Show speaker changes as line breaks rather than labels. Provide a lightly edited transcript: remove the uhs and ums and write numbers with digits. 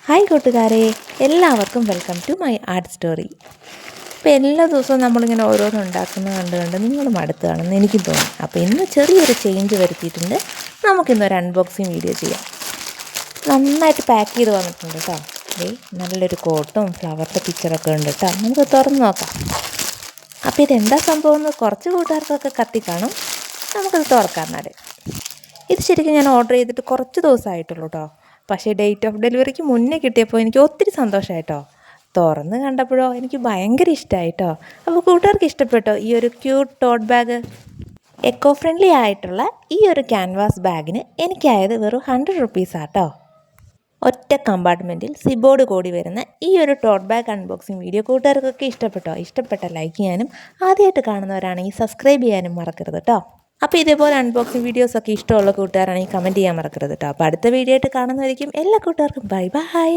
Hi കൂട്ടുകാരെ, എല്ലാവർക്കും welcome to my art story. ഇപ്പോൾ എല്ലാ ദിവസവും നമ്മളിങ്ങനെ ഓരോന്ന് ഉണ്ടാക്കുന്നത് കണ്ട് നിങ്ങൾ മടുത്ത് കാണുമെന്ന് എനിക്കും തോന്നി. അപ്പോൾ ഇന്ന് ചെറിയൊരു ചേഞ്ച് വരുത്തിയിട്ടുണ്ട്. നമുക്കിന്നൊരു അൺബോക്സിങ് വീഡിയോ ചെയ്യാം. നന്നായിട്ട് പാക്ക് ചെയ്ത് വന്നിട്ടുണ്ട് കേട്ടോ. നല്ലൊരു കോട്ടും ഫ്ലവറിൻ്റെ പിക്ചറൊക്കെ ഉണ്ട് കേട്ടോ. നമുക്ക് തുറന്ന് നോക്കാം. അപ്പോൾ ഇതെന്താ സംഭവം എന്ന് കുറച്ച് കൂട്ടുകാർക്കൊക്കെ കത്തിക്കാണും. നമുക്കത് തുറക്കാം. എന്നാൽ ഇത് ശരിക്കും ഞാൻ ഓർഡർ ചെയ്തിട്ട് കുറച്ച് ദിവസമായിട്ടുള്ളൂ കേട്ടോ. പക്ഷേ ഡേറ്റ് ഓഫ് ഡെലിവറിക്ക് മുന്നേ കിട്ടിയപ്പോൾ എനിക്ക് ഒത്തിരി സന്തോഷമായിട്ടോ. തുറന്ന് കണ്ടപ്പോഴോ എനിക്ക് ഭയങ്കര ഇഷ്ടമായിട്ടോ. അപ്പോൾ കൂട്ടുകാർക്ക് ഇഷ്ടപ്പെട്ടോ ഈ ഒരു cute taught bag? Eco friendly ആയിട്ടുള്ള ഈ ഒരു ക്യാൻവാസ് ബാഗിന് എനിക്കായത് വെറും 100 റുപ്പീസാട്ടോ. ഒറ്റ കമ്പാർട്ട്മെൻറ്റിൽ സിബോർഡ് കൂടി വരുന്ന ഈ ഒരു ടോട്ട് ബാഗ് അൺബോക്സിങ് വീഡിയോ കൂട്ടുകാർക്കൊക്കെ ഇഷ്ടപ്പെട്ടോ? ഇഷ്ടപ്പെട്ട ലൈക്ക് ചെയ്യാനും ആദ്യമായിട്ട് കാണുന്നവരാണെങ്കിൽ സബ്സ്ക്രൈബ് ചെയ്യാനും മറക്കരുത് കേട്ടോ. അപ്പോൾ ഇതേപോലെ അൺബോക്സിങ് വീഡിയോസൊക്കെ ഇഷ്ടമുള്ള കൂട്ടുകാരാണെങ്കിൽ കമൻറ്റ് ചെയ്യാൻ മറക്കരുത് കേട്ടോ. അപ്പോൾ അടുത്ത വീഡിയോ ആയിട്ട് കാണുന്നതായിരിക്കും. എല്ലാ കൂട്ടുകാർക്കും ബൈ ബൈ.